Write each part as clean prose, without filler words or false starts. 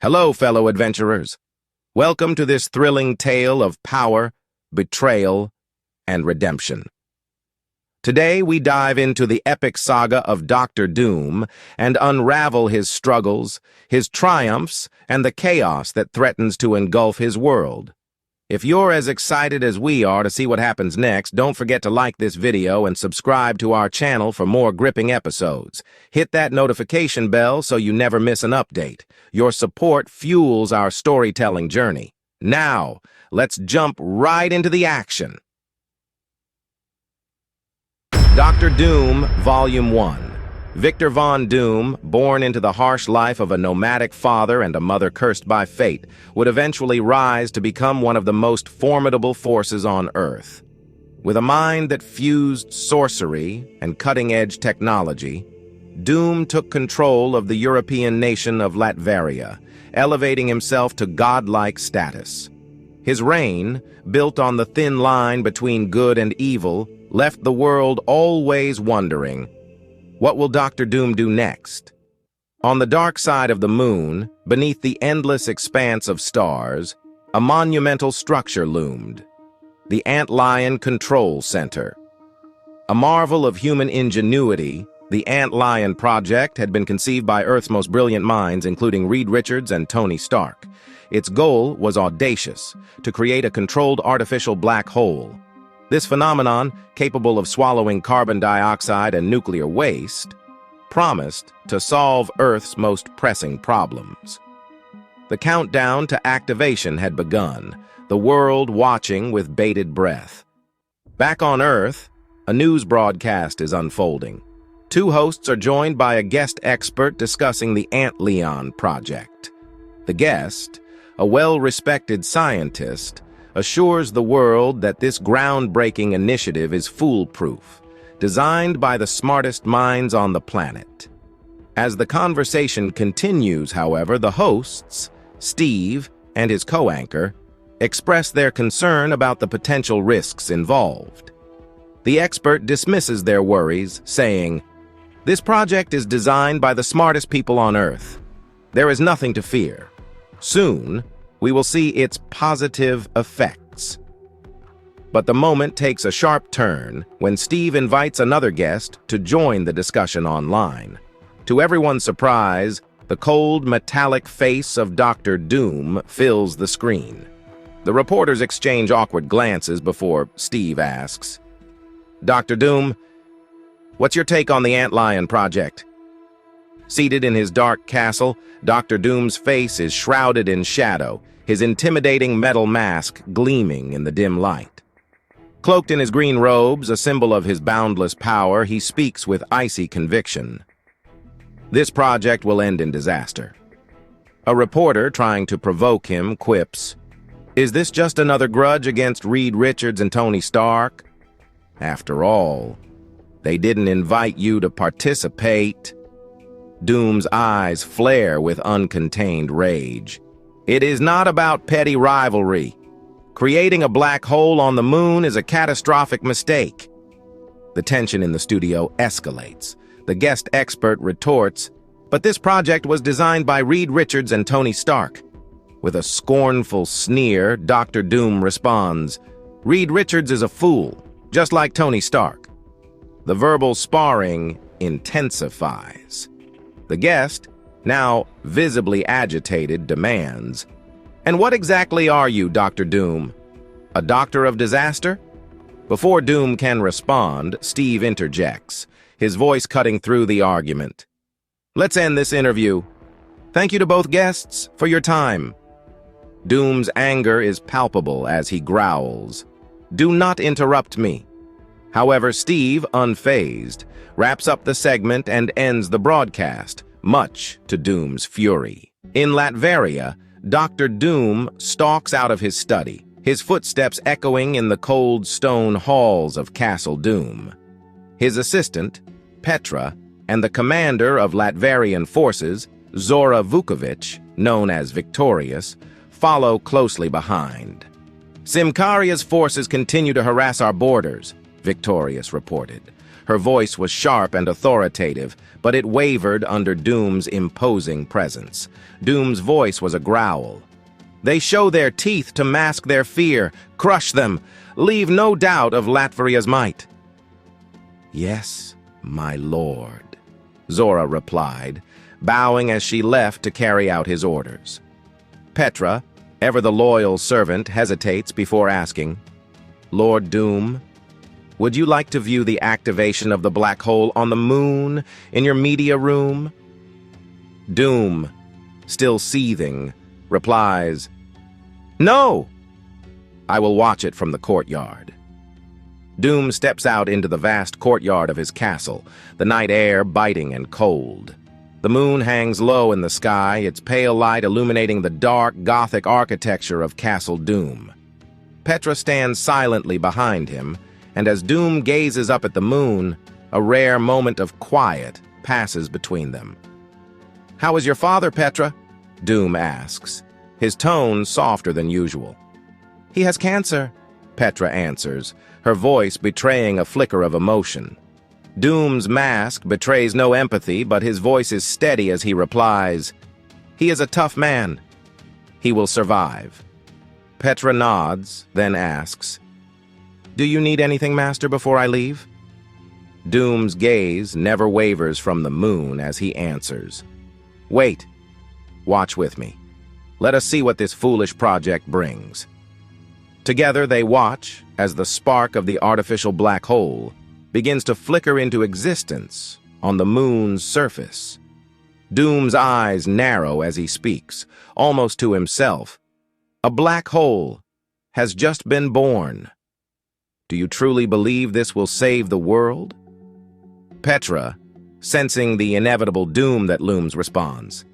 Hello, fellow adventurers. Welcome to this thrilling tale of power, betrayal, and redemption. Today, we dive into the epic saga of Dr. Doom and unravel his struggles, his triumphs, and the chaos that threatens to engulf his world. If you're as excited as we are to see what happens next, don't forget to like this video and subscribe to our channel for more gripping episodes. Hit that notification bell so you never miss an update. Your support fuels our storytelling journey. Now, let's jump right into the action. Dr. Doom, Volume 1. Victor Von Doom, born into the harsh life of a nomadic father and a mother cursed by fate, would eventually rise to become one of the most formidable forces on Earth. With a mind that fused sorcery and cutting-edge technology, Doom took control of the European nation of Latveria, elevating himself to godlike status. His reign, built on the thin line between good and evil, left the world always wondering, what will Dr. Doom do next? On the dark side of the moon, beneath the endless expanse of stars, a monumental structure loomed. The Antlion Control Center. A marvel of human ingenuity, the Antlion Project had been conceived by Earth's most brilliant minds, including Reed Richards and Tony Stark. Its goal was audacious, to create a controlled artificial black hole. This phenomenon, capable of swallowing carbon dioxide and nuclear waste, promised to solve Earth's most pressing problems. The countdown to activation had begun, the world watching with bated breath. Back on Earth, a news broadcast is unfolding. Two hosts are joined by a guest expert discussing the Antlion Project. The guest, a well-respected scientist, assures the world that this groundbreaking initiative is foolproof, designed by the smartest minds on the planet. As the conversation continues, however, the hosts, Steve and his co-anchor, express their concern about the potential risks involved. The expert dismisses their worries, saying, "This project is designed by the smartest people on Earth. There is nothing to fear. Soon, we will see its positive effects." But the moment takes a sharp turn when Steve invites another guest to join the discussion online. To everyone's surprise, the cold, metallic face of Dr. Doom fills the screen. The reporters exchange awkward glances before Steve asks, "Dr. Doom, what's your take on the Antlion Project?" Seated in his dark castle, Dr. Doom's face is shrouded in shadow, his intimidating metal mask gleaming in the dim light. Cloaked in his green robes, a symbol of his boundless power, he speaks with icy conviction. "This project will end in disaster." A reporter, trying to provoke him, quips, "Is this just another grudge against Reed Richards and Tony Stark? After all, they didn't invite you to participate." Doom's eyes flare with uncontained rage. "It is not about petty rivalry. Creating a black hole on the moon is a catastrophic mistake." The tension in the studio escalates. The guest expert retorts, "But this project was designed by Reed Richards and Tony Stark." With a scornful sneer, Dr. Doom responds, "Reed Richards is a fool, just like Tony Stark." The verbal sparring intensifies. The guest, now visibly agitated, demands, "And what exactly are you, Dr. Doom? A doctor of disaster?" Before Doom can respond, Steve interjects, his voice cutting through the argument. "Let's end this interview. Thank you to both guests for your time." Doom's anger is palpable as he growls, "Do not interrupt me." However, Steve, unfazed, wraps up the segment and ends the broadcast, much to Doom's fury. In Latveria, Dr. Doom stalks out of his study, his footsteps echoing in the cold stone halls of Castle Doom. His assistant, Petra, and the commander of Latverian forces, Zora Vukovic, known as Victorious, follow closely behind. "Simkaria's forces continue to harass our borders," Victorious reported. Her voice was sharp and authoritative, but it wavered under Doom's imposing presence. Doom's voice was a growl. "They show their teeth to mask their fear. Crush them. Leave no doubt of Latveria's might." "Yes, my lord," Zora replied, bowing as she left to carry out his orders. Petra, ever the loyal servant, hesitates before asking, "Lord Doom, would you like to view the activation of the black hole on the moon in your media room?" Doom, still seething, replies, "No! I will watch it from the courtyard." Doom steps out into the vast courtyard of his castle, the night air biting and cold. The moon hangs low in the sky, its pale light illuminating the dark, Gothic architecture of Castle Doom. Petra stands silently behind him, and as Doom gazes up at the moon, a rare moment of quiet passes between them. "How is your father, Petra?" Doom asks, his tone softer than usual. "He has cancer," Petra answers, her voice betraying a flicker of emotion. Doom's mask betrays no empathy, but his voice is steady as he replies, "He is a tough man. He will survive." Petra nods, then asks, "Do you need anything, Master, before I leave?" Doom's gaze never wavers from the moon as he answers, "Wait. Watch with me. Let us see what this foolish project brings." Together they watch as the spark of the artificial black hole begins to flicker into existence on the moon's surface. Doom's eyes narrow as he speaks, almost to himself. A black hole has just been born. Do you truly believe this will save the world? Petra, sensing the inevitable doom that looms, responds,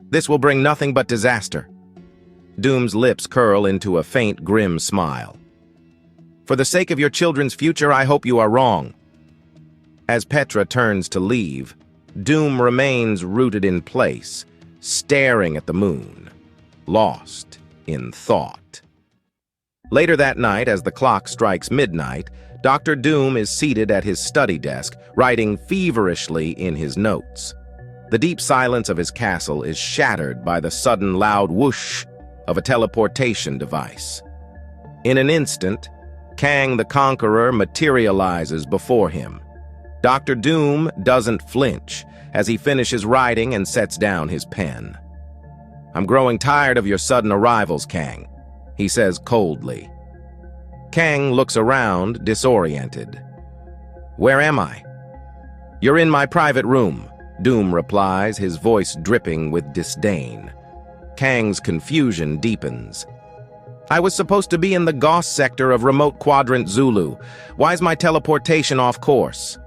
"This will bring nothing but disaster." Doom's lips curl into a faint, grim smile. "For the sake of your children's future, I hope you are wrong." As Petra turns to leave, Doom remains rooted in place, staring at the moon, lost in thought. Later that night, as the clock strikes midnight, Dr. Doom is seated at his study desk, writing feverishly in his notes. The deep silence of his castle is shattered by the sudden loud whoosh of a teleportation device. In an instant, Kang the Conqueror materializes before him. Dr. Doom doesn't flinch as he finishes writing and sets down his pen. "I'm growing tired of your sudden arrivals, Kang," he says coldly. Kang looks around, disoriented. "Where am I?" "You're in my private room," Doom replies, his voice dripping with disdain. Kang's confusion deepens. "I was supposed to be in the Gauss sector of Remote Quadrant Zulu. Why's my teleportation off course?"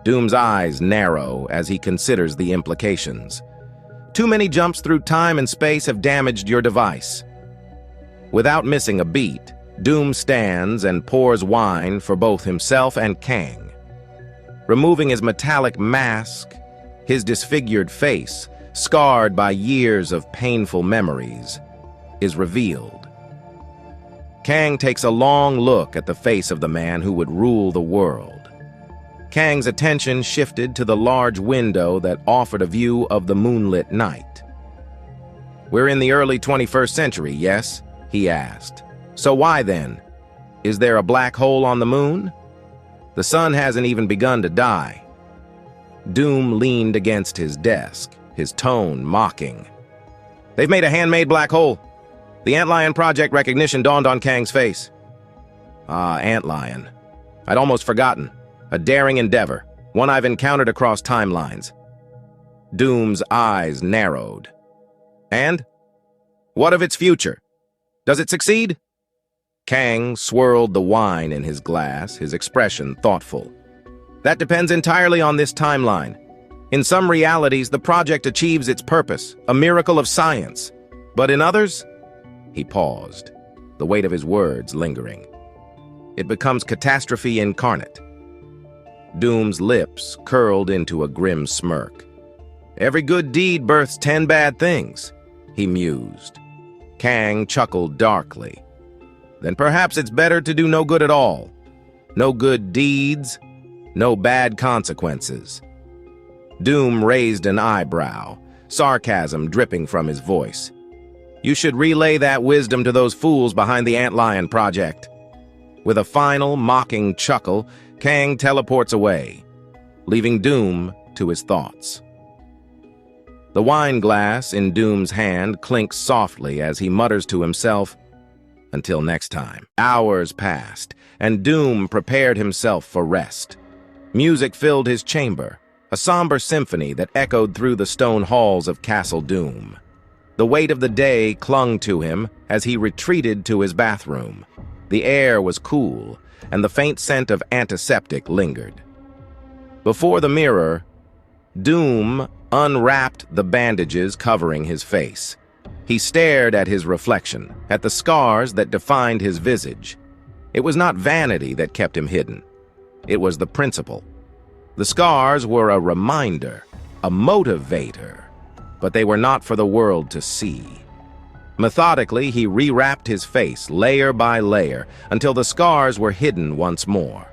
Doom's eyes narrow as he considers the implications. "Too many jumps through time and space have damaged your device." Without missing a beat, Doom stands and pours wine for both himself and Kang. Removing his metallic mask, his disfigured face, scarred by years of painful memories, is revealed. Kang takes a long look at the face of the man who would rule the world. Kang's attention shifted to the large window that offered a view of the moonlit night. "We're in the early 21st century, yes?" he asked. "So why then? Is there a black hole on the moon? The sun hasn't even begun to die." Doom leaned against his desk, his tone mocking. "They've made a handmade black hole." The Antlion Project recognition dawned on Kang's face. "Ah, Antlion. I'd almost forgotten. A daring endeavor, one I've encountered across timelines." Doom's eyes narrowed. "And? What of its future? Does it succeed?" Kang swirled the wine in his glass, his expression thoughtful. "That depends entirely on this timeline. In some realities, the project achieves its purpose, a miracle of science. But in others," he paused, the weight of his words lingering, "it becomes catastrophe incarnate." Doom's lips curled into a grim smirk. "Every good deed births 10 bad things," he mused. Kang chuckled darkly. "Then perhaps it's better to do no good at all. No good deeds, No bad consequences. Doom raised an eyebrow, sarcasm dripping from his voice. You should relay that wisdom to those fools behind the Antlion Project. With a final, mocking chuckle, Kang teleports away, leaving Doom to his thoughts. The wine glass in Doom's hand clinks softly as he mutters to himself, "Until next time." Hours passed, and Doom prepared himself for rest. Music filled his chamber, a somber symphony that echoed through the stone halls of Castle Doom. The weight of the day clung to him as he retreated to his bathroom. The air was cool, and the faint scent of antiseptic lingered. Before the mirror, Doom unwrapped the bandages covering his face. He stared at his reflection, at the scars that defined his visage. It was not vanity that kept him hidden. It was the principle. The scars were a reminder, a motivator, but they were not for the world to see. Methodically, he rewrapped his face layer by layer until the scars were hidden once more.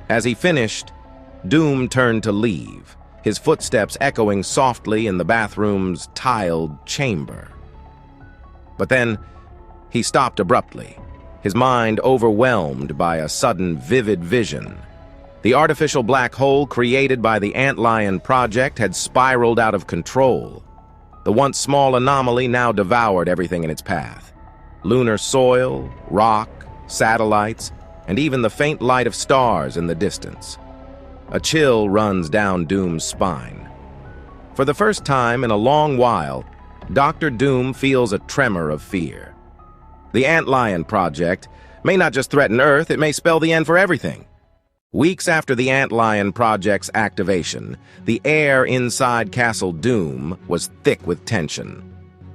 As he finished, Doom turned to leave, his footsteps echoing softly in the bathroom's tiled chamber. But then, he stopped abruptly, his mind overwhelmed by a sudden vivid vision. The artificial black hole created by the Antlion Project had spiraled out of control. The once small anomaly now devoured everything in its path. Lunar soil, rock, satellites, and even the faint light of stars in the distance. A chill runs down Doom's spine. For the first time in a long while, Dr. Doom feels a tremor of fear. The Antlion Project may not just threaten Earth, it may spell the end for everything. Weeks after the Antlion Project's activation, the air inside Castle Doom was thick with tension.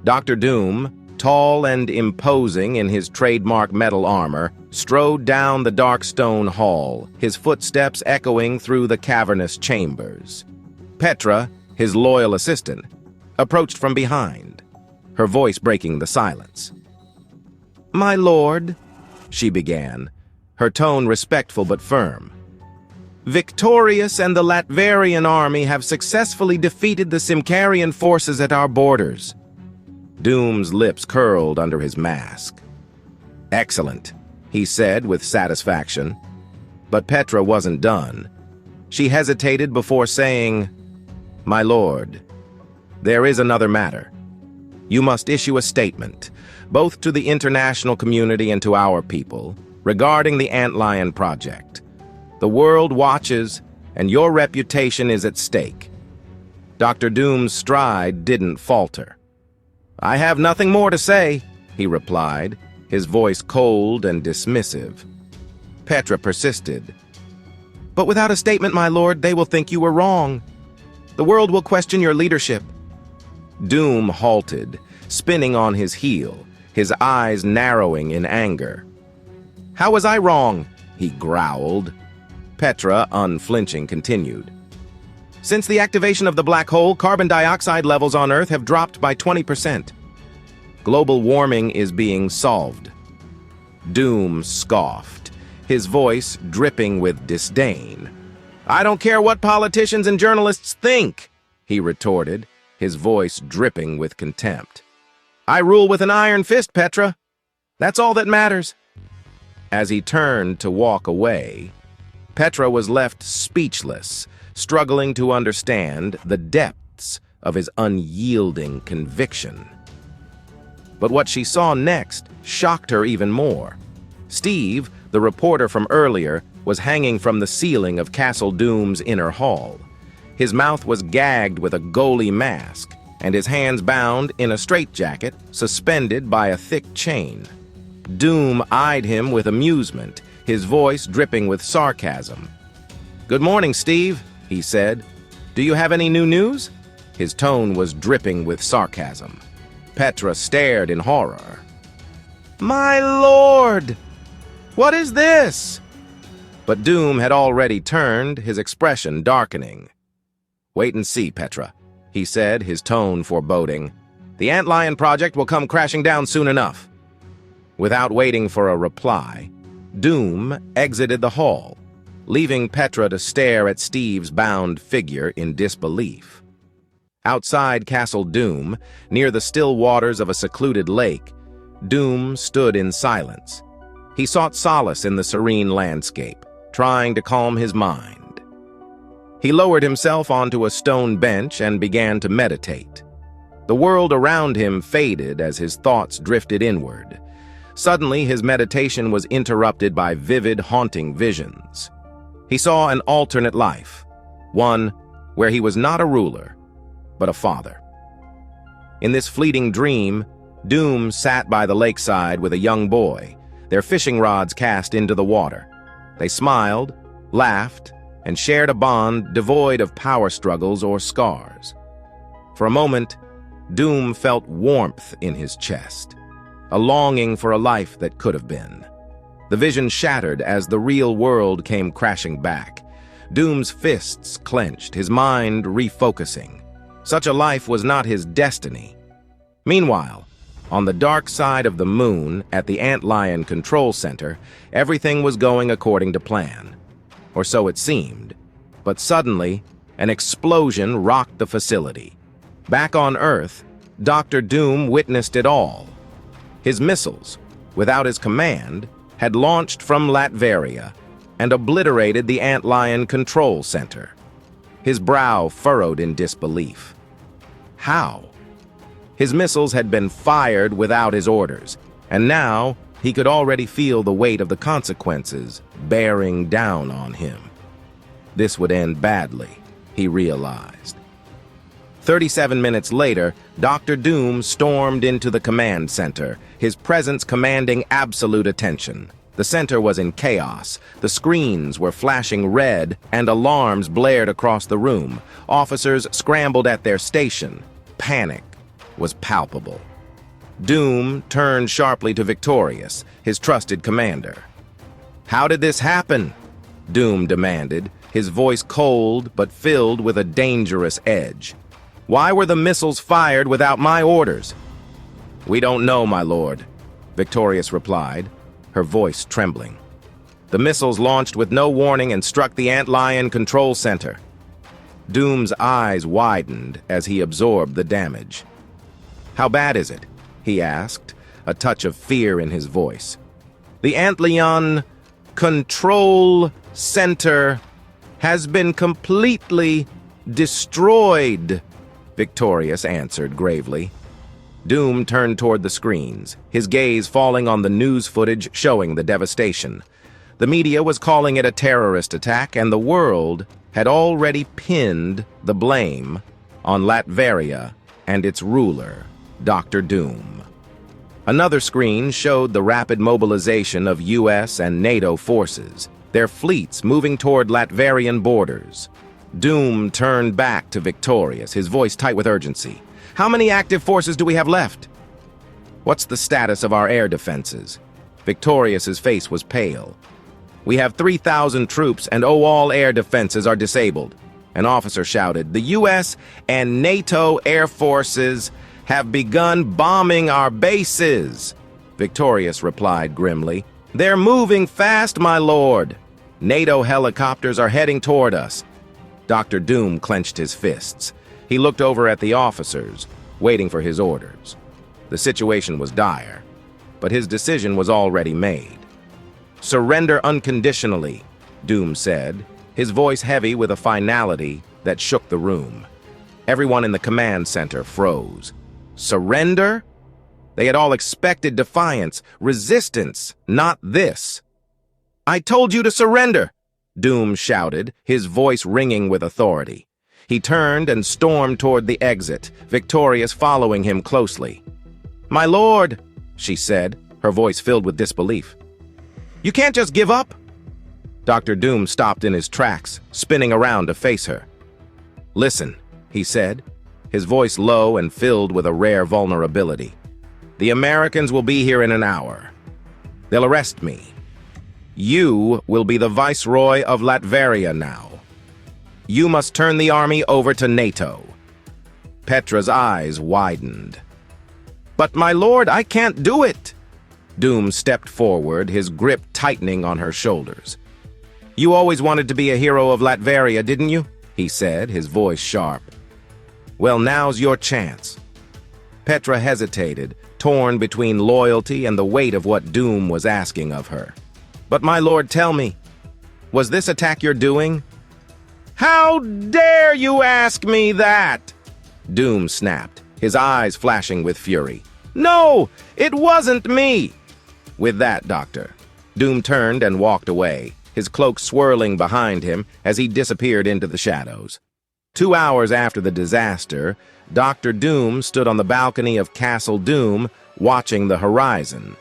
Dr. Doom, tall and imposing in his trademark metal armor, strode down the dark stone hall, his footsteps echoing through the cavernous chambers. Petra, his loyal assistant, approached from behind, her voice breaking the silence. "My lord," she began, her tone respectful but firm. "Victorious and the Latverian army have successfully defeated the Simkarian forces at our borders." Doom's lips curled under his mask. "Excellent," he said with satisfaction. But Petra wasn't done. She hesitated before saying, "My lord, there is another matter. You must issue a statement, both to the international community and to our people, regarding the Antlion Project. The world watches, and your reputation is at stake." Dr. Doom's stride didn't falter. "I have nothing more to say," he replied, his voice cold and dismissive. Petra persisted. "But without a statement, my lord, they will think you were wrong. The world will question your leadership." Doom halted, spinning on his heel, his eyes narrowing in anger. "How was I wrong?" he growled. Petra, unflinching, continued. "Since the activation of the black hole, carbon dioxide levels on Earth have dropped by 20%. Global warming is being solved." Doom scoffed, his voice dripping with disdain. "I don't care what politicians and journalists think," he retorted, his voice dripping with contempt. "I rule with an iron fist, Petra. That's all that matters." As he turned to walk away, Petra was left speechless, struggling to understand the depths of his unyielding conviction. But what she saw next shocked her even more. Steve, the reporter from earlier, was hanging from the ceiling of Castle Doom's inner hall. His mouth was gagged with a goalie mask, and his hands bound in a straitjacket suspended by a thick chain. Doom eyed him with amusement, his voice dripping with sarcasm. "Good morning, Steve," he said. "Do you have any new news?" His tone was dripping with sarcasm. Petra stared in horror. "My lord! What is this?" But Doom had already turned, his expression darkening. "Wait and see, Petra," he said, his tone foreboding. "The Antlion Project will come crashing down soon enough." Without waiting for a reply, Doom exited the hall. leaving Petra to stare at Steve's bound figure in disbelief. Outside Castle Doom, near the still waters of a secluded lake, Doom stood in silence. He sought solace in the serene landscape, trying to calm his mind. He lowered himself onto a stone bench and began to meditate. The world around him faded as his thoughts drifted inward. Suddenly, his meditation was interrupted by vivid, haunting visions. He saw an alternate life, one where he was not a ruler, but a father. In this fleeting dream, Doom sat by the lakeside with a young boy, their fishing rods cast into the water. They smiled, laughed, and shared a bond devoid of power struggles or scars. For a moment, Doom felt warmth in his chest, a longing for a life that could have been. The vision shattered as the real world came crashing back. Doom's fists clenched, his mind refocusing. Such a life was not his destiny. Meanwhile, on the dark side of the moon at the Antlion Control Center, everything was going according to plan. Or so it seemed. But suddenly, an explosion rocked the facility. Back on Earth, Dr. Doom witnessed it all. His missiles, without his command, had launched from Latveria and obliterated the Antlion Control Center. His brow furrowed in disbelief. How? His missiles had been fired without his orders, and now he could already feel the weight of the consequences bearing down on him. This would end badly, he realized. 37 minutes later, Dr. Doom stormed into the command center, his presence commanding absolute attention. The center was in chaos. The screens were flashing red, and alarms blared across the room. Officers scrambled at their station. Panic was palpable. Doom turned sharply to Victorious, his trusted commander. "How did this happen?" Doom demanded, his voice cold but filled with a dangerous edge. "Why were the missiles fired without my orders?" "We don't know, my lord," Victorious replied, her voice trembling. "The missiles launched with no warning and struck the Antlion Control Center." Doom's eyes widened as he absorbed the damage. "How bad is it?" he asked, a touch of fear in his voice. "The Antlion Control Center has been completely destroyed," Victorious answered gravely. Doom turned toward the screens, his gaze falling on the news footage showing the devastation. The media was calling it a terrorist attack, and the world had already pinned the blame on Latveria and its ruler, Dr. Doom. Another screen showed the rapid mobilization of U.S. and NATO forces, their fleets moving toward Latverian borders. Doom turned back to Victorious, his voice tight with urgency. "How many active forces do we have left?" "What's the status of our air defenses?" Victorious's face was pale. "We have 3,000 troops, and all air defenses are disabled." An officer shouted, "The U.S. and NATO air forces have begun bombing our bases." Victorious replied grimly, "They're moving fast, my lord. NATO helicopters are heading toward us." Dr. Doom clenched his fists. He looked over at the officers, waiting for his orders. The situation was dire, but his decision was already made. "Surrender unconditionally," Doom said, his voice heavy with a finality that shook the room. Everyone in the command center froze. Surrender? They had all expected defiance, resistance, not this. "I told you to surrender!" Doom shouted, his voice ringing with authority. He turned and stormed toward the exit, Victorious following him closely. "My lord," she said, her voice filled with disbelief. "You can't just give up." Dr. Doom stopped in his tracks, spinning around to face her. "Listen," he said, his voice low and filled with a rare vulnerability. "The Americans will be here in an hour. They'll arrest me. You will be the Viceroy of Latveria now. You must turn the army over to NATO." Petra's eyes widened. "But my lord, I can't do it!" Doom stepped forward, his grip tightening on her shoulders. You always wanted to be a hero of Latveria, didn't you? He said, his voice sharp. Well, now's your chance. Petra hesitated, torn between loyalty and the weight of what Doom was asking of her. But my lord, tell me, was this attack your doing? How dare you ask me that? Doom snapped, his eyes flashing with fury. No, it wasn't me. With that, Doctor. Doom turned and walked away, his cloak swirling behind him as he disappeared into the shadows. 2 hours after the disaster, Dr. Doom stood on the balcony of Castle Doom, watching the horizon.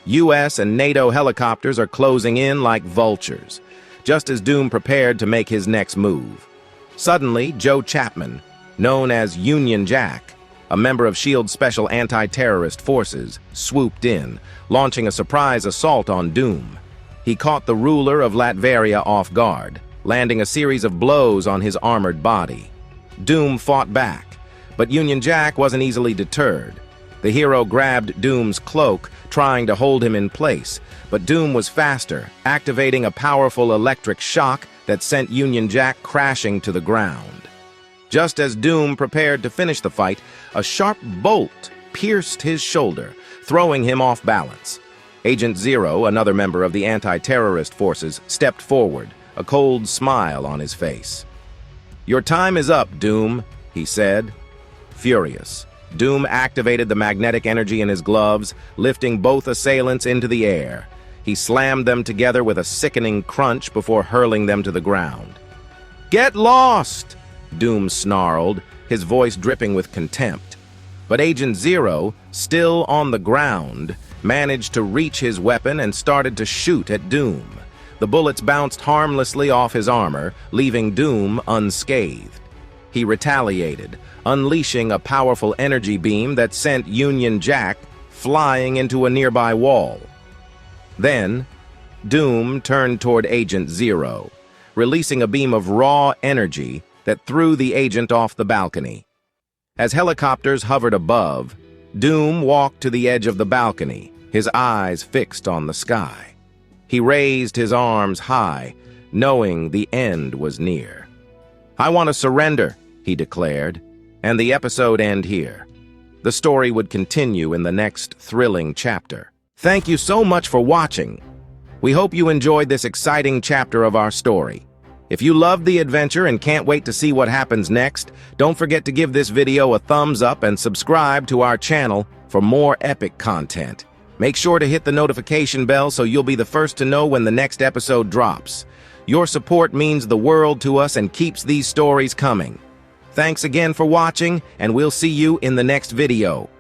U.S. and NATO helicopters are closing in like vultures, just as Doom prepared to make his next move. Suddenly, Joe Chapman, known as Union Jack, a member of S.H.I.E.L.D.'s special anti-terrorist forces, swooped in, launching a surprise assault on Doom. He caught the ruler of Latveria off guard, landing a series of blows on his armored body. Doom fought back, but Union Jack wasn't easily deterred. The hero grabbed Doom's cloak, trying to hold him in place, but Doom was faster, activating a powerful electric shock that sent Union Jack crashing to the ground. Just as Doom prepared to finish the fight, a sharp bolt pierced his shoulder, throwing him off balance. Agent Zero, another member of the anti-terrorist forces, stepped forward, a cold smile on his face. "Your time is up, Doom," he said. Furious, Doom activated the magnetic energy in his gloves, lifting both assailants into the air. He slammed them together with a sickening crunch before hurling them to the ground. "Get lost!" Doom snarled, his voice dripping with contempt. But Agent Zero, still on the ground, managed to reach his weapon and started to shoot at Doom. The bullets bounced harmlessly off his armor, leaving Doom unscathed. He retaliated, unleashing a powerful energy beam that sent Union Jack flying into a nearby wall. Then, Doom turned toward Agent Zero, releasing a beam of raw energy that threw the agent off the balcony. As helicopters hovered above, Doom walked to the edge of the balcony, his eyes fixed on the sky. He raised his arms high, knowing the end was near. "I want to surrender," he declared, and the episode ended here. The story would continue in the next thrilling chapter. Thank you so much for watching. We hope you enjoyed this exciting chapter of our story. If you loved the adventure and can't wait to see what happens next, don't forget to give this video a thumbs up and subscribe to our channel for more epic content. Make sure to hit the notification bell so you'll be the first to know when the next episode drops. Your support means the world to us and keeps these stories coming. Thanks again for watching, and we'll see you in the next video.